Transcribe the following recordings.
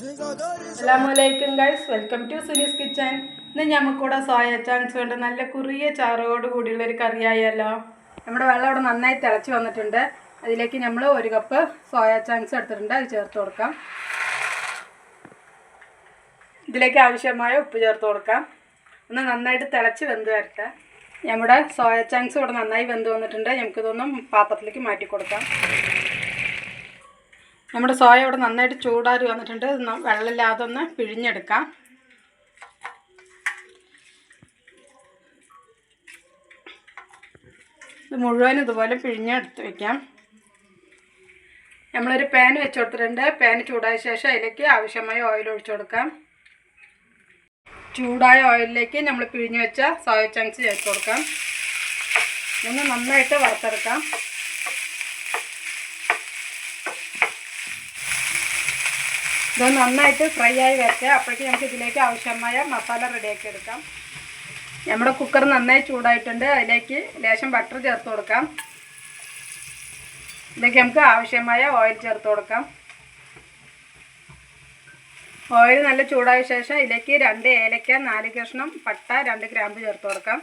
അസ്സലാമലൈക്കും guys, welcome to Suni's kitchen. ഇന്ന് നമുക്കിവിടെ സോയ ചങ്ക്സ് കൊണ്ട് നല്ല കുറിയ ചാറോട് കൂടിയുള്ളൊരു കറിയായല്ലോ. നമ്മുടെ വെള്ളം ഇവിടെ നന്നായി തിളച്ച് വന്നിട്ടുണ്ട്. അതിലേക്ക് നമ്മൾ 1 കപ്പ് സോയ ചങ്ക്സ് എടുത്തിട്ടുണ്ട്, അത് ചേർത്ത് കൊടുക്കാം. ഇതിലേക്ക് ആവശ്യമായ ഉപ്പ് ചേർത്ത് കൊടുക്കാം. ഒന്ന് നന്നായിട്ട് തിളച്ച് വെന്ത് വരട്ടെ. നമ്മുടെ സോയ ചങ്ക്സ് ഇവിടെ നന്നായി വെന്ത് വന്നിട്ടുണ്ട്. നമുക്കിതൊന്നും പാത്രത്തിലേക്ക് മാറ്റി കൊടുക്കാം. നമ്മുടെ സോയ ഇവിടെ നന്നായിട്ട് ചൂടാറി വന്നിട്ടുണ്ട്. വെള്ളമില്ലാതെ ഒന്ന് പിഴിഞ്ഞെടുക്കാം. ഇത് മുഴുവൻ ഇതുപോലെ പിഴിഞ്ഞെടുത്ത് വയ്ക്കാം. നമ്മളൊരു പാൻ വെച്ച് കൊടുത്തിട്ടുണ്ട്. പാൻ ചൂടായ ശേഷം അതിലേക്ക് ആവശ്യമായ ഓയിൽ ഒഴിച്ചു കൊടുക്കാം. ചൂടായ ഓയിലിലേക്ക് നമ്മൾ പിഴിഞ്ഞ് വെച്ച സോയ ചങ്ക്സ് ചേർത്ത് കൊടുക്കാം. ഒന്ന് നന്നായിട്ട് വറുത്തെടുക്കാം. ഇത് നന്നായിട്ട് ഫ്രൈ ആയി വരട്ടെ. അപ്പോഴേക്കും നമുക്ക് ഇതിലേക്ക് ആവശ്യമായ മസാല റെഡിയാക്കി എടുക്കാം. നമ്മുടെ കുക്കർ നന്നായി ചൂടായിട്ടുണ്ട്. അതിലേക്ക് ലേശം ബട്ടർ ചേർത്ത് കൊടുക്കാം. ഇതിലേക്ക് നമുക്ക് ആവശ്യമായ ഓയിൽ ചേർത്ത് കൊടുക്കാം. ഓയിൽ നല്ല ചൂടായ ശേഷം ഇതിലേക്ക് 2 ഏലക്ക, 4 കഷ്ണം പട്ട, 2 ഗ്രാമ്പ് ചേർത്ത് കൊടുക്കാം.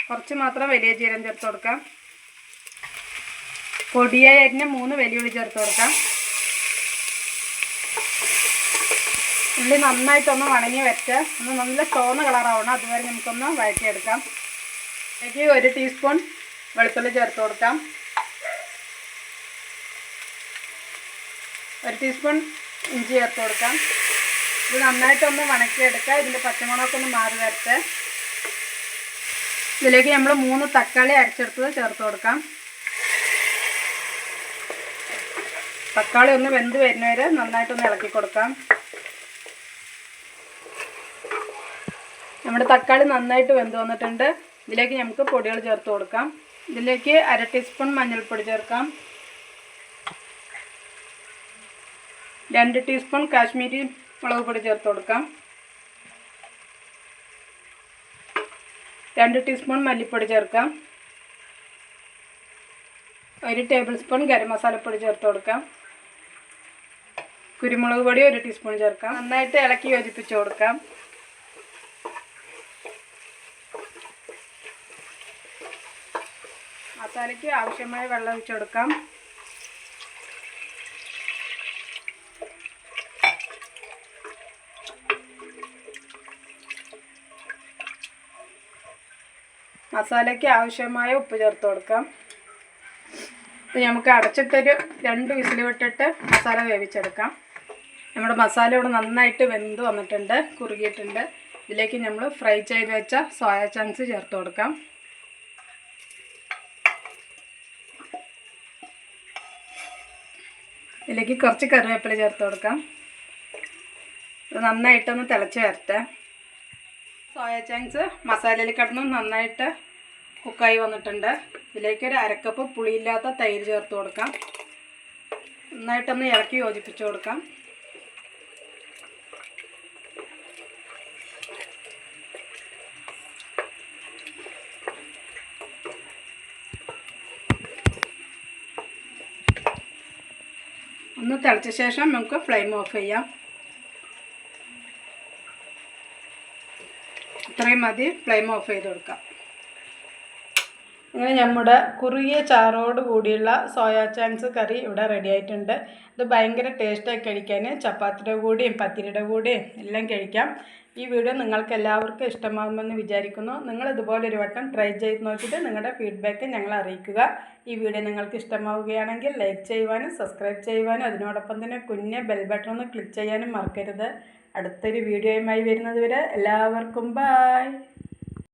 കുറച്ച് മാത്രം വലിയ ജീരകം ചേർത്ത് കൊടുക്കാം. പൊടിയായി അരിഞ്ഞ 3 വെല്ലുള്ളി ചേർത്ത് കൊടുക്കാം. ഉള്ളി നന്നായിട്ടൊന്ന് വണങ്ങി വെച്ച് ഒന്ന് നല്ല ചുവന്ന കളറാവണം. അതുവരെ നമുക്കൊന്ന് വഴറ്റിയെടുക്കാം. അതിലേക്ക് 1 ടീസ്പൂൺ വെളുത്തുള്ളി ചേർത്ത് കൊടുക്കാം. 1 ടീസ്പൂൺ ഇഞ്ചി ചേർത്ത് കൊടുക്കാം. ഇത് നന്നായിട്ടൊന്ന് വണക്കിയെടുക്കുക. ഇതിൻ്റെ പച്ചമുളകൊക്കെ ഒന്ന് മാറി വരട്ടെ. ഇതിലേക്ക് നമ്മൾ 3 തക്കാളി അരച്ചെടുത്തത് ചേർത്ത് കൊടുക്കാം. തക്കാളി ഒന്ന് വെന്ത് വരുന്നവരെ നന്നായിട്ടൊന്ന് ഇളക്കി കൊടുക്കാം. നമ്മുടെ തക്കാളി നന്നായിട്ട് വെന്ത് വന്നിട്ടുണ്ട്. ഇതിലേക്ക് നമുക്ക് പൊടികൾ ചേർത്ത് കൊടുക്കാം. ഇതിലേക്ക് 1/2 ടീസ്പൂൺ മഞ്ഞൾപ്പൊടി ചേർക്കാം. 2 ടീസ്പൂൺ കാശ്മീരി മുളക് പൊടി ചേർത്ത് കൊടുക്കാം. 2 ടീസ്പൂൺ മല്ലിപ്പൊടി ചേർക്കാം. 1 ടേബിൾ സ്പൂൺ ഗരം മസാലപ്പൊടി ചേർത്ത് കൊടുക്കാം. കുരുമുളക് പൊടി 1 ടീസ്പൂൺ ചേർക്കാം. നന്നായിട്ട് ഇളക്കി യോജിപ്പിച്ച് കൊടുക്കാം. മസാലയ്ക്ക് ആവശ്യമായ വെള്ളം ഒഴിച്ച് കൊടുക്കാം. മസാലയ്ക്ക് ആവശ്യമായ ഉപ്പ് ചേർത്ത് കൊടുക്കാം. നമുക്ക് അടച്ചിട്ടൊരു 2 വിസിൽ വിട്ടിട്ട് മസാല വേവിച്ചെടുക്കാം. നമ്മുടെ മസാല ഇവിടെ നന്നായിട്ട് വെന്ത് വന്നിട്ടുണ്ട്, കുറുകിയിട്ടുണ്ട്. ഇതിലേക്ക് നമ്മൾ ഫ്രൈ ചെയ്ത് വെച്ച സോയ ചങ്ക്സ് ചേർത്ത് കൊടുക്കാം. ഇതിലേക്ക് കുറച്ച് കറിവേപ്പില ചേർത്ത് കൊടുക്കാം. ഇത് നന്നായിട്ടൊന്ന് തിളച്ച് വരട്ടെ. സോയ ചങ്ക്സ് മസാലയിൽ കിടന്ന് നന്നായിട്ട് കുക്കായി വന്നിട്ടുണ്ട്. ഇതിലേക്ക് 1/2 കപ്പ് പുളിയില്ലാത്ത തൈര് ചേർത്ത് കൊടുക്കാം. നന്നായിട്ടൊന്ന് ഇളക്കി യോജിപ്പിച്ച് കൊടുക്കാം. ഒന്ന് തിളച്ച ശേഷം നമുക്ക് ഫ്ലെയിം ഓഫ് ചെയ്യാം. ഇത്രയും മതി. ഫ്ലെയിം ഓഫ് ചെയ്ത് കൊടുക്കാം. അങ്ങനെ നമ്മുടെ കുറിയ ചാറോട് കൂടിയുള്ള സോയ ചങ്ക്സ് കറി ഇവിടെ റെഡി ആയിട്ടുണ്ട്. ഇത് ഭയങ്കര ടേസ്റ്റായി കഴിക്കാൻ ചപ്പാത്തിയുടെ കൂടെയും പത്തിരിയുടെ കൂടെയും എല്ലാം കഴിക്കാം. ഈ വീഡിയോ നിങ്ങൾക്ക് എല്ലാവർക്കും ഇഷ്ടമാകുമെന്ന് വിചാരിക്കുന്നു. നിങ്ങൾ ഇതുപോലെ ഒരു വട്ടം ട്രൈ ചെയ്ത് നോക്കിയിട്ട് നിങ്ങളുടെ ഫീഡ്ബാക്ക് ഞങ്ങളെ അറിയിക്കുക. ഈ വീഡിയോ നിങ്ങൾക്ക് ഇഷ്ടമാവുകയാണെങ്കിൽ ലൈക്ക് ചെയ്യുവാനും സബ്സ്ക്രൈബ് ചെയ്യുവാനും അതിനോടൊപ്പം തന്നെ കുഞ്ഞ് ബെൽ ബട്ടൺ ഒന്ന് ക്ലിക്ക് ചെയ്യാനും മറക്കരുത്. അടുത്തൊരു വീഡിയോയുമായി വരുന്നത് വരെ എല്ലാവർക്കും ബൈ.